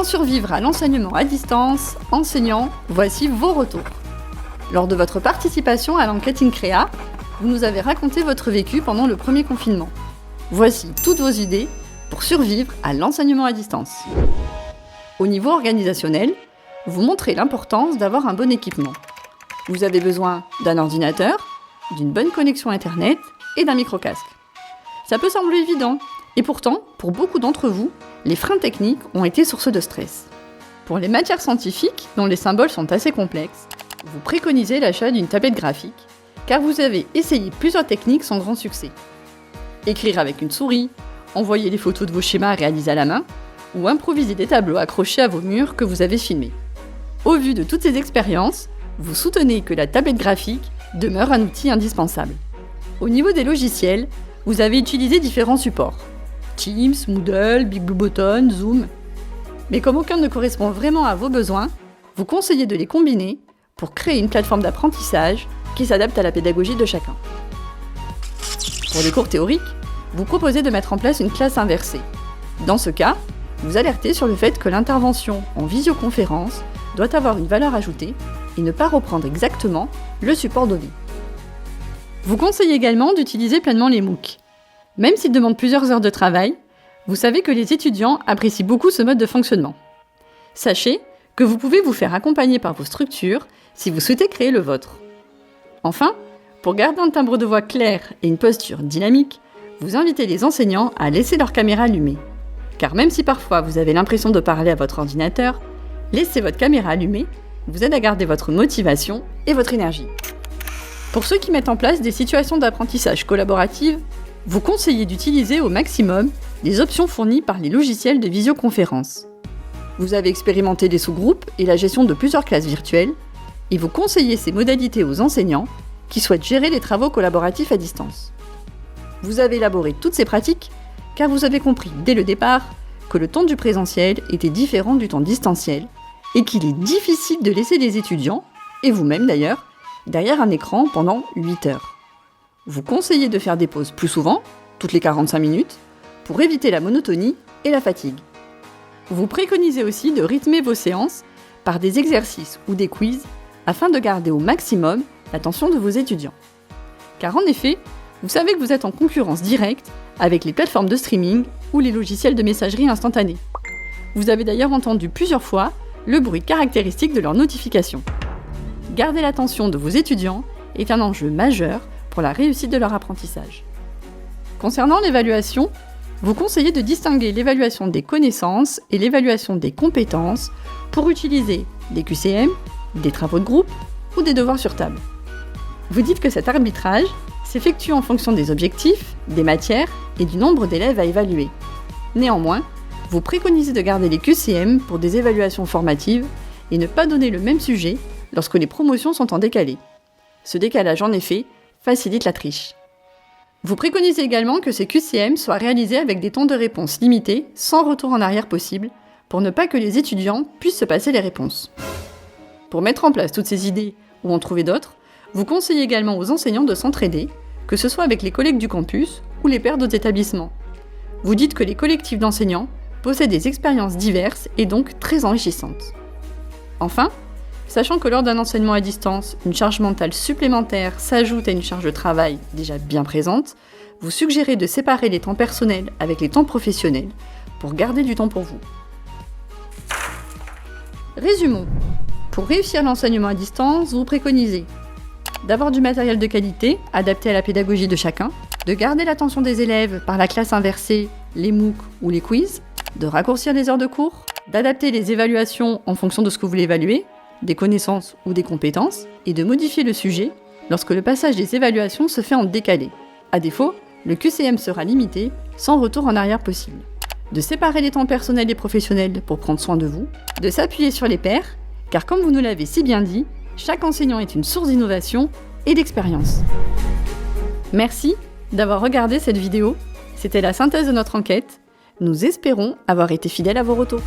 Comment survivre à l'enseignement à distance, enseignant, voici vos retours. Lors de votre participation à l'enquête INCREA, vous nous avez raconté votre vécu pendant le premier confinement. Voici toutes vos idées pour survivre à l'enseignement à distance. Au niveau organisationnel, vous montrez l'importance d'avoir un bon équipement. Vous avez besoin d'un ordinateur, d'une bonne connexion Internet et d'un micro-casque. Ça peut sembler évident, et pourtant, pour beaucoup d'entre vous, les freins techniques ont été source de stress. Pour les matières scientifiques, dont les symboles sont assez complexes, vous préconisez l'achat d'une tablette graphique, car vous avez essayé plusieurs techniques sans grand succès. Écrire avec une souris, envoyer les photos de vos schémas réalisés à la main, ou improviser des tableaux accrochés à vos murs que vous avez filmés. Au vu de toutes ces expériences, vous soutenez que la tablette graphique demeure un outil indispensable. Au niveau des logiciels, vous avez utilisé différents supports. Teams, Moodle, Big Blue Button, Zoom. Mais comme aucun ne correspond vraiment à vos besoins, vous conseillez de les combiner pour créer une plateforme d'apprentissage qui s'adapte à la pédagogie de chacun. Pour les cours théoriques, vous proposez de mettre en place une classe inversée. Dans ce cas, vous alertez sur le fait que l'intervention en visioconférence doit avoir une valeur ajoutée et ne pas reprendre exactement le support donné. Vous conseillez également d'utiliser pleinement les MOOC. Même s'ils demandent plusieurs heures de travail, vous savez que les étudiants apprécient beaucoup ce mode de fonctionnement. Sachez que vous pouvez vous faire accompagner par vos structures si vous souhaitez créer le vôtre. Enfin, pour garder un timbre de voix clair et une posture dynamique, vous invitez les enseignants à laisser leur caméra allumée. Car même si parfois vous avez l'impression de parler à votre ordinateur, laisser votre caméra allumée vous aide à garder votre motivation et votre énergie. Pour ceux qui mettent en place des situations d'apprentissage collaboratives, vous conseillez d'utiliser au maximum les options fournies par les logiciels de visioconférence. Vous avez expérimenté les sous-groupes et la gestion de plusieurs classes virtuelles, et vous conseillez ces modalités aux enseignants qui souhaitent gérer les travaux collaboratifs à distance. Vous avez élaboré toutes ces pratiques car vous avez compris dès le départ que le temps du présentiel était différent du temps distanciel et qu'il est difficile de laisser les étudiants, et vous-même d'ailleurs, derrière un écran pendant 8 heures. Vous conseillez de faire des pauses plus souvent, toutes les 45 minutes, pour éviter la monotonie et la fatigue. Vous préconisez aussi de rythmer vos séances par des exercices ou des quiz afin de garder au maximum l'attention de vos étudiants. Car en effet, vous savez que vous êtes en concurrence directe avec les plateformes de streaming ou les logiciels de messagerie instantanée. Vous avez d'ailleurs entendu plusieurs fois le bruit caractéristique de leurs notifications. Garder l'attention de vos étudiants est un enjeu majeur pour la réussite de leur apprentissage. Concernant l'évaluation, vous conseillez de distinguer l'évaluation des connaissances et l'évaluation des compétences pour utiliser des QCM, des travaux de groupe ou des devoirs sur table. Vous dites que cet arbitrage s'effectue en fonction des objectifs, des matières et du nombre d'élèves à évaluer. Néanmoins, vous préconisez de garder les QCM pour des évaluations formatives et ne pas donner le même sujet lorsque les promotions sont en décalé. Ce décalage, en effet, facilite la triche. Vous préconisez également que ces QCM soient réalisés avec des temps de réponse limités, sans retour en arrière possible, pour ne pas que les étudiants puissent se passer les réponses. Pour mettre en place toutes ces idées ou en trouver d'autres, vous conseillez également aux enseignants de s'entraider, que ce soit avec les collègues du campus ou les pairs d'autres établissements. Vous dites que les collectifs d'enseignants possèdent des expériences diverses et donc très enrichissantes. Enfin, sachant que lors d'un enseignement à distance, une charge mentale supplémentaire s'ajoute à une charge de travail déjà bien présente, vous suggérez de séparer les temps personnels avec les temps professionnels pour garder du temps pour vous. Résumons. Pour réussir l'enseignement à distance, vous préconisez d'avoir du matériel de qualité, adapté à la pédagogie de chacun, de garder l'attention des élèves par la classe inversée, les MOOC ou les quiz, de raccourcir les heures de cours, d'adapter les évaluations en fonction de ce que vous voulez évaluer, des connaissances ou des compétences, et de modifier le sujet lorsque le passage des évaluations se fait en décalé. À défaut, le QCM sera limité, sans retour en arrière possible. De séparer les temps personnels et professionnels pour prendre soin de vous, de s'appuyer sur les pairs, car comme vous nous l'avez si bien dit, chaque enseignant est une source d'innovation et d'expérience. Merci d'avoir regardé cette vidéo, c'était la synthèse de notre enquête. Nous espérons avoir été fidèles à vos retours.